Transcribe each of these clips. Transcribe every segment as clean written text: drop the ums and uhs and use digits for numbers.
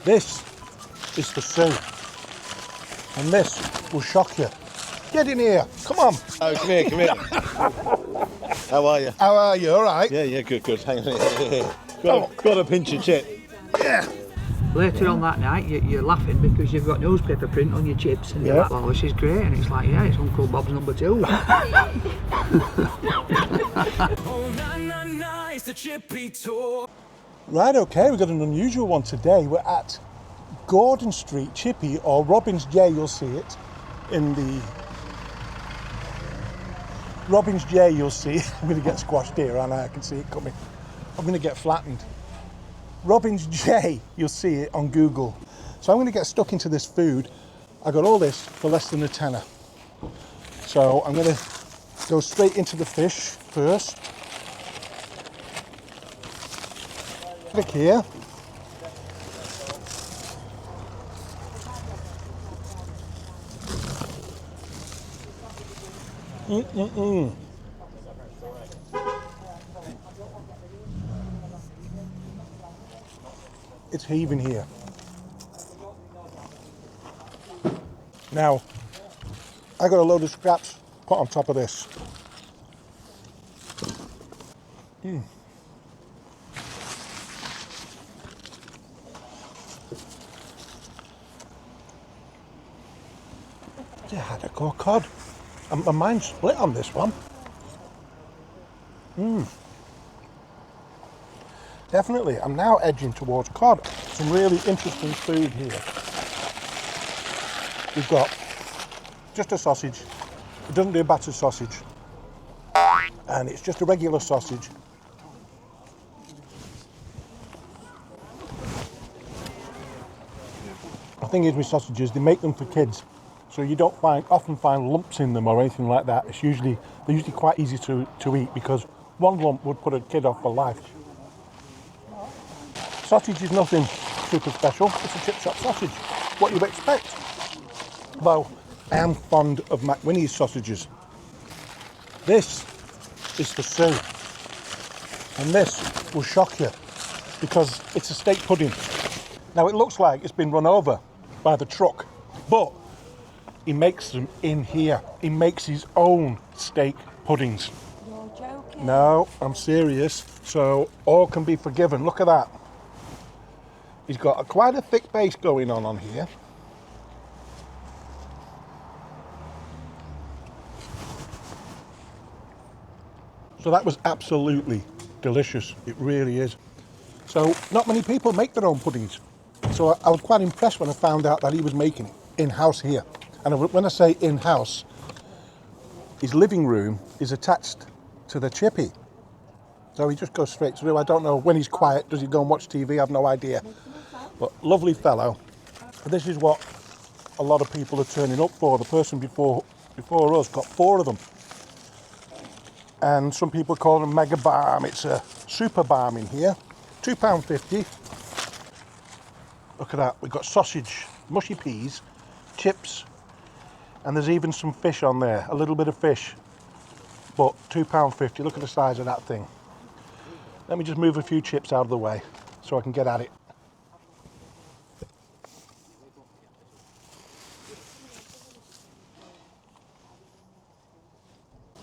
This is for Sue. And this will shock you. Get in here. Come on. Oh, come here, come here. How are you? How are you? All right? Yeah, good. Hang on. Got a pinch of chip. Yeah. Later on that night, you're laughing because you've got newspaper print on your chips, and you're like, "Oh, this is great," and it's like, "Yeah, it's Uncle Bob's number 2. Right, okay, we've got an unusual one today. We're at Gordon Street, Chippy, or Robbins J, you'll see it in the... Robbins J, you'll see. I'm going to get squashed here, and I can see it coming. I'm going to get flattened. Robbins J, you'll see it on Google. So I'm going to get stuck into this food. I got all this for less than a tenner. So I'm going to go straight into the fish first. Look here. It's heaving here. Now, I got a load of scraps put on top of this. Yeah, had a go cod. My mind's split on this one. Definitely, I'm now edging towards cod. Some really interesting food here. We've got just a sausage. It doesn't do battered sausage. And it's just a regular sausage. The thing is with sausages, they make them for kids. So you don't often find lumps in them or anything like that. They're usually quite easy to eat because one lump would put a kid off for life. Sausage is nothing super special. It's a chip shop sausage. What you expect. Though I am fond of McWhinnie's sausages. This is for Sue. And this will shock you because it's a steak pudding. Now it looks like it's been run over by the truck, but he makes them in here. He makes his own steak puddings. You're joking. No, I'm serious. So all can be forgiven. Look at that. He's got quite a thick base going on here. So that was absolutely delicious. It really is. So not many people make their own puddings. So I was quite impressed when I found out that he was making it in-house here. And when I say in-house, his living room is attached to the Chippy. So he just goes straight through. I don't know when he's quiet, does he go and watch TV? I have no idea. But lovely fellow. This is what a lot of people are turning up for. The person before us got 4 of them. And some people call them mega balm. It's a super balm in here. £2.50. Look at that. We've got sausage, mushy peas, chips, and there's even some fish on there. A little bit of fish. But £2.50. Look at the size of that thing. Let me just move a few chips out of the way so I can get at it.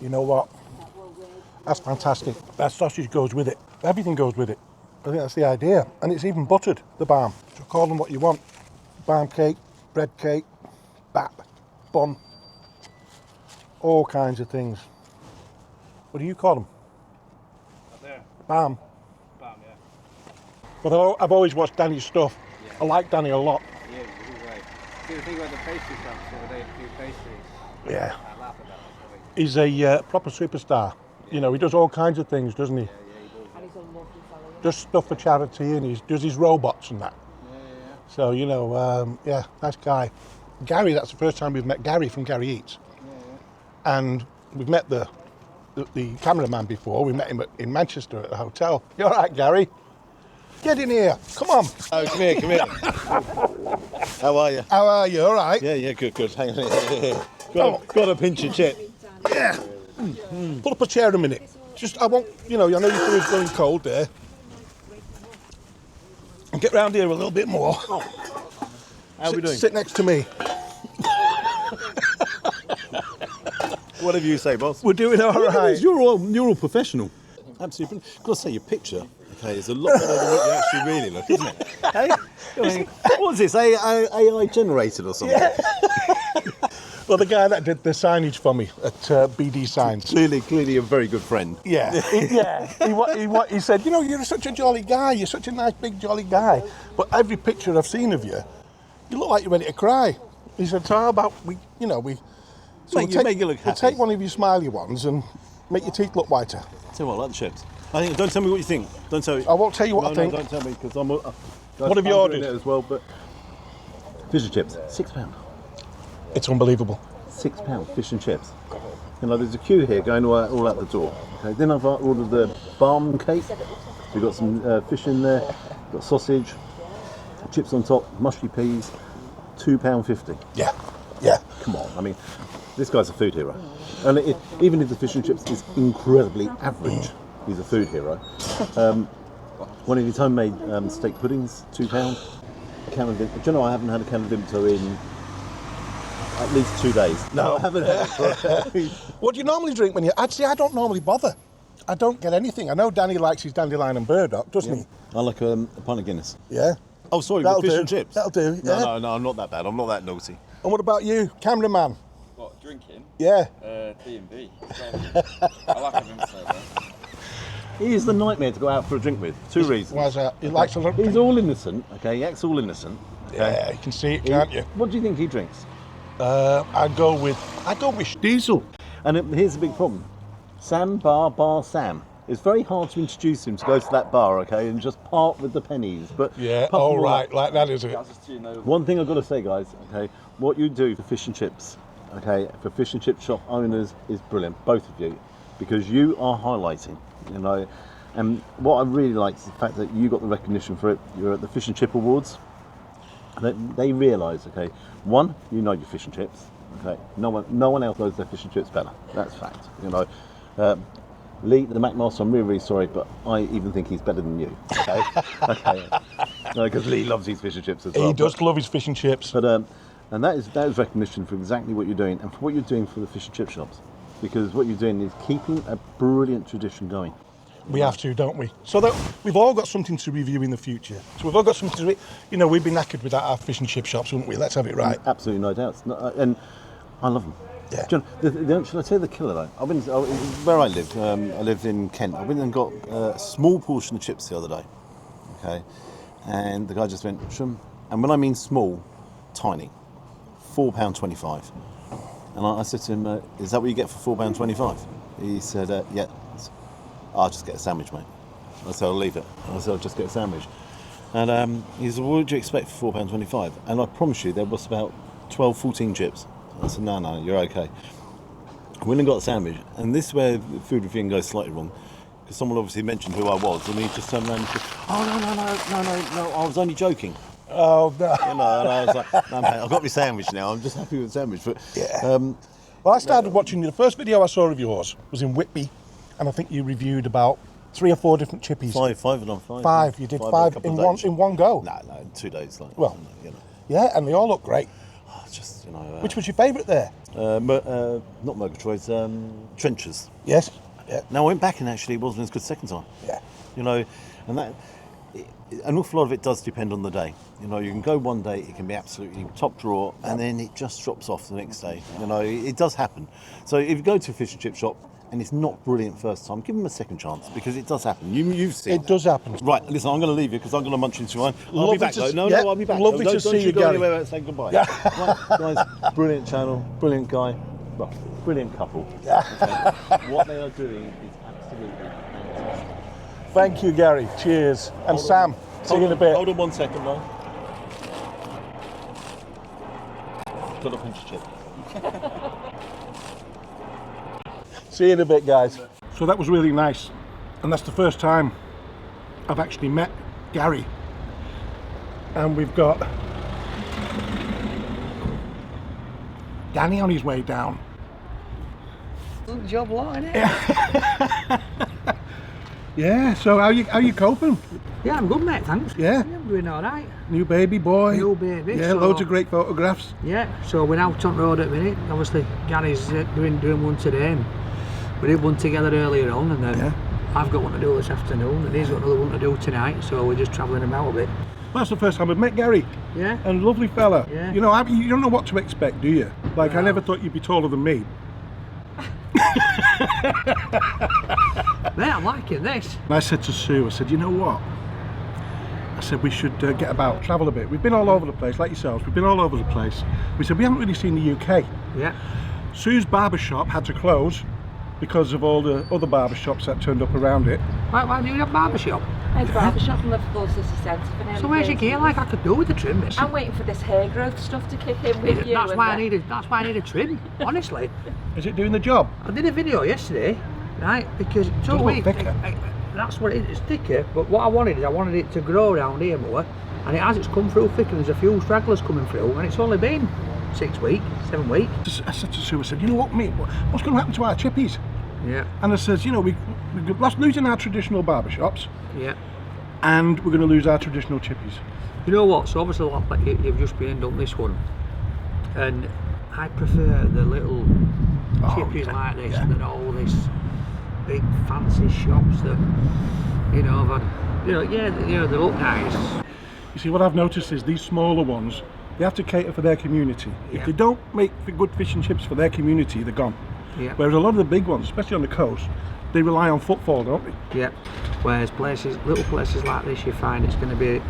You know what? That's fantastic. That sausage goes with it. Everything goes with it. I think that's the idea. And it's even buttered, the balm. So call them what you want. Balm cake, bread cake, bap, bun, all kinds of things. What do you call them? Up there. Balm. Balm, yeah. But I've always watched Danny's stuff. Yeah. I like Danny a lot. Yeah, he's right. See, the thing about the pastry shops, they do pastries. Yeah. I laugh at that. He's a proper superstar. You know, he does all kinds of things, doesn't he? Yeah, he does. And he's a lovely fellow. Does stuff for charity and he does his robots and that. Yeah. So, you know, yeah, nice guy. Gary, that's the first time we've met Gary from Gary Eats. Yeah. And we've met the cameraman before. We met him in Manchester at a hotel. You all right, Gary? Get in here. Come on. Oh, come here. How are you? How are you? All right? Yeah, good. Hang on. Got a pinch of chip. Yeah. Pull up a chair a minute. Just, I won't, you know, I know your food's going cold there. Get round here a little bit more. How are we doing? Sit next to me. Whatever you say, boss. We're doing all right. You're all professional. Absolutely. Got to say, your picture, okay, is a lot better than what you actually really look, isn't it? Hey? I mean, what is this? AI generated or something? Well, the guy that did the signage for me at BD Signs. Clearly a very good friend. Yeah, he said, you know, you're such a jolly guy. You're such a nice, big, jolly guy. But every picture I've seen of you, you look like you're ready to cry. He said, so how about we. So Make you look we'll happy. take one of your smiley ones and make your teeth look whiter. Tell you what, I like the chips. I think. Don't tell me what you think. Don't tell me. I won't tell you what I think. No, don't tell me because I'm. What have you ordered? As well, but fish and chips, £6. It's unbelievable. £6 fish and chips. You know, there's a queue here going all out the door. Okay, then I've ordered the balm cake. We've got some fish in there, got sausage, chips on top, mushy peas, £2.50. Yeah. Come on, I mean, this guy's a food hero. And even if the fish and chips is incredibly average, he's a food hero. One of his homemade steak puddings, £2. A can of Vimto. Do you know, I haven't had a can of Vimto in at least 2 days. No, I haven't had it. What do you normally drink when you... Actually, I don't normally bother. I don't get anything. I know Danny likes his dandelion and burdock, doesn't he? I like a pint of Guinness. Yeah. Oh, sorry, That'll with fish do. and chips. That'll do, yeah. No, I'm not that bad. I'm not that naughty. And what about you, cameraman? What, drinking? Yeah. D&B. I like having soda. He is the nightmare to go out for a drink with. Two reasons. Why's that? He likes a lot. He's all innocent, okay? He acts all innocent. Okay? Yeah, you can see it, can't you? What do you think he drinks? I go with diesel. And here's the big problem. Sam Bar Sam. It's very hard to introduce him to go to that bar, okay, and just part with the pennies. But Yeah, apart all from right, that, like that is it. That's just too noble. one thing I've got to say, guys, okay, what you do for fish and chips, okay, for fish and chip shop owners is brilliant, both of you, because you are highlighting, you know, and what I really like is the fact that you got the recognition for it. You're at the Fish and Chip Awards. They realise, okay, one, you know your fish and chips, okay, no one else knows their fish and chips better. That's fact, you know. Lee, the Macmaster, I'm really, really sorry, but I even think he's better than you. Okay, okay, because Lee loves his fish and chips as well. He does love his fish and chips. But and that is recognition for exactly what you're doing and for what you're doing for the fish and chip shops, because what you're doing is keeping a brilliant tradition going. We have to, don't we? So that we've all got something to review in the future. So we've all got something to, you know, we'd be knackered without our fish and chip shops, wouldn't we? Let's have it right. Absolutely no doubt. And I love them. Yeah. John, shall I tell you the killer though? Where I lived, I lived in Kent. I went and got a small portion of chips the other day. Okay, and the guy just went, shum. And when I mean small, tiny, £4.25. And I said to him, "Is that what you get for £4.25?" He said, "Yeah." I'll just get a sandwich, mate. I said, I'll leave it. I said, I'll just get a sandwich. And he said, what would you expect for £4.25? And I promise you, there was about 12, 14 chips. I said, no, you're okay. I went and got a sandwich, and this is where the food reviewing goes slightly wrong, because someone obviously mentioned who I was, and he just turned around and said, oh, no, I was only joking. Oh, no. You know, and I was like, no, mate, I've got my sandwich now, I'm just happy with the sandwich. But, Yeah. Well, I started watching you. The first video I saw of yours was in Whitby, and I think you reviewed about 3 or 4 different chippies. Five. You did five in one go. No, in 2 days. Like, Well. you know. Yeah, and they all look great. Just, you know. Which was your favourite there? Not Murgatroyd's, Trenchers. Yes. Yeah. Now I went back and actually it wasn't as good second time. Yeah. You know, and that an awful lot of it does depend on the day. You know, you can go one day, it can be absolutely top drawer, and then it just drops off the next day. You know, it does happen. So if you go to a fish and chip shop and it's not brilliant first time, give them a second chance, because it does happen. You've seen It does happen. Right, listen, I'm going to leave you because I'm going to munch into mine. I'll Lovely be back to though. s- No, yeah, I'll be back. lovely Don't to see you you, go Gary. anywhere without saying goodbye. Yeah. Right, guys, brilliant channel, brilliant guy, well, brilliant couple. Okay. What they are doing is absolutely fantastic. Thank you, Gary. Cheers. And Sam, see you in a bit. Hold on 1 second, though. Got a pinch of chip. See you in a bit, guys. So that was really nice. And that's the first time I've actually met Gary. And we've got Danny on his way down. Job lot, innit? Yeah, so how you coping? Yeah, I'm good, mate, thanks. Yeah? I'm doing all right. New baby boy? New baby. Yeah, so, loads of great photographs. Yeah, so we're out on road at the minute. Obviously, Gary's doing one today. And we did one together earlier on, and then Yeah. I've got one to do this afternoon, and he's got another one to do tonight, so we're just travelling about a bit. That's the first time I've met Gary. Yeah? And lovely fella. Yeah. You know, you don't know what to expect, do you? Like, I No. never thought you'd be taller than me. Mate, I'm liking this. And I said to Sue, I said, you know what? I said we should get about, travel a bit. We've been all over the place, like yourselves. We've been all over the place. We said we haven't really seen the UK. Yeah. Sue's barbershop had to close because of all the other barbershops that turned up around it. Why do you have a barbershop? I had a barbershop in Liverpool City Centre for nearly So where's your 30 gear? Like I could do with the trim. This. I'm waiting for this hair growth stuff to kick in with you. That's and why I then- need That's why I need a trim. Honestly, Is it doing the job? I did a video yesterday, right? Because it's all look week. thicker. That's what it is. It's thicker. But what I wanted is I wanted it to grow around here more, and it has. It's come through thicker. There's a few stragglers coming through, and it's only been 6 weeks, 7 weeks. I said to Sue, I said, you know what, mate? What's going to happen to our chippies? Yeah. And I says, you know, we're losing our traditional barbershops, Yeah. and we're going to lose our traditional chippies. You know what? So obviously, like you've just been and done this one, and I prefer the little chippies like this than all this big fancy shops that you know have had. They look nice. You see, what I've noticed is these smaller ones, they have to cater for their community. Yeah. If they don't make good fish and chips for their community, they're gone. Yeah. Whereas a lot of the big ones, especially on the coast, they rely on footfall, don't they? Yeah. Whereas little places like this, you find it's going to be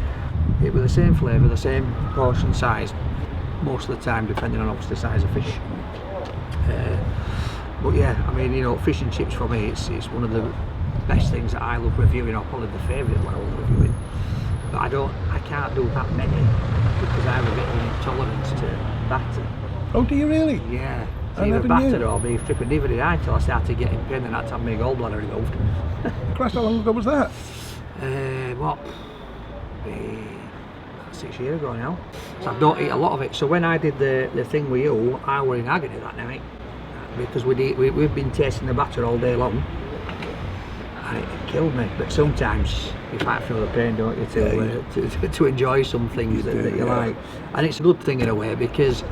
with the same flavour, the same portion size, most of the time, depending on obviously the size of fish. But yeah, I mean, you know, fish and chips for me, it's one of the best things that I love reviewing, or probably the favourite that I love reviewing. But I can't do that many because I have a bit of an intolerance to batter. Oh, do you really? Yeah. It's I either never batter knew. or beef strip, and neither did I until I started getting pain and I had to have my gallbladder removed. Christ, how long ago was that? What? 6 years ago now. So I don't eat a lot of it. So when I did the thing with you, I were in agony that night because we've been tasting the batter all day long, and it killed me. But sometimes you fight through the pain, don't you, to enjoy some things that you like. And it's a good thing in a way because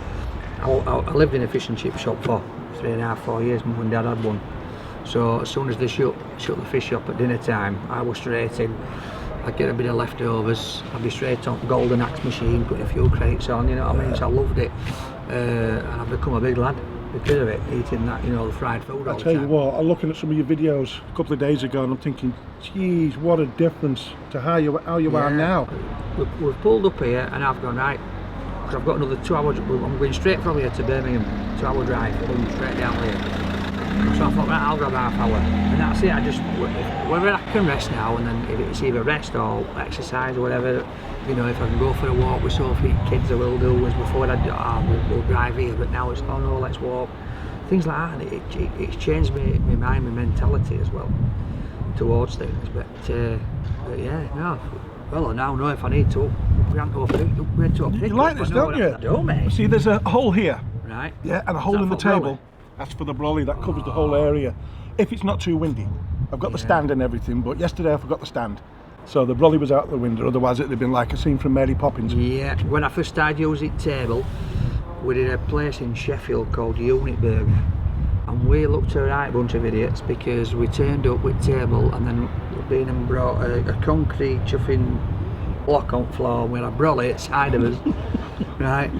I lived in a fish and chip shop for 3.5, 4 years. Mum and Dad had one. So as soon as they shut the fish shop at dinner time, I was straight in. I'd get a bit of leftovers, I'd be straight on golden axe machine, putting a few crates on, you know what I mean? So I loved it. And I've become a big lad because of it, eating that, you know, the fried food all I the tell you time. what, I'm looking at some of your videos a couple of days ago and I'm thinking, geez, what a difference to how you are now. We've pulled up here and I've gone, right, because I've got another 2 hours, I'm going straight from here to Birmingham, 2 hour drive, going straight down here. So I thought, right, I'll grab half hour, and that's it. I just, whether I can rest now, and then if it's either rest or exercise or whatever, you know, if I can go for a walk with Sophie, kids I will do, as before we'll drive here, but now it's, oh no, let's walk. Things like that, and it's changed my mind, my mentality as well, towards things, but yeah, no. Well, I now know if I need to, we You like this, don't you? I do, mate. See, there's a hole here, Right. yeah, and a hole that in the for brolly? table. That's for the brolly, that covers the whole area. If it's not too windy. I've got the stand and everything, but yesterday I forgot the stand. So the brolly was out the window, otherwise it'd have been like a scene from Mary Poppins. Yeah, when I first started using table, we did a place in Sheffield called Unitburg, and we looked a right bunch of idiots because we turned up with table and then been and brought a concrete chuffing block on floor with a brolly at side of us, right?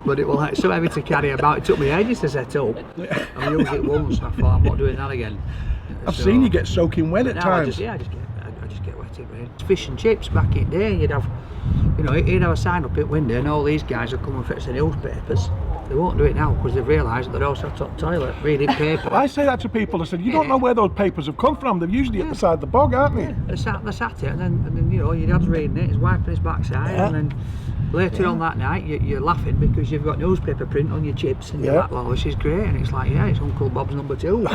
But it was like so heavy to carry about. It took me ages to set up. I used it once. I thought I'm not doing that again. I've seen you get soaking wet at Now times. I just get wet in rain. Fish and chips back in the day. You'd have, you know, he'd have a sign up at window, and all these guys would come and fetch the newspapers. They won't do it now because they've realised that they're all sat on the toilet reading paper. I say that to people, I said, you don't know where those papers have come from. They're usually at the side of the bog, aren't they? They sat it, and then you know, your dad's reading it, he's wiping his backside, and then later on that night you're laughing because you've got newspaper print on your chips, and you're like, well, this is great, and it's like, yeah, it's Uncle Bob's number 2.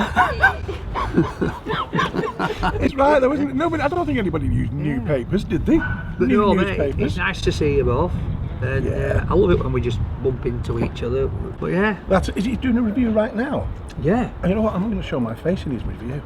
It's right though, isn't it? Nobody, I don't think anybody used new papers, did they? But New no, mate, newspapers. it's nice to see you both. And I love it when we just bump into each other. But yeah. Is he doing a review right now? Yeah. And you know what? I'm going to show my face in his review.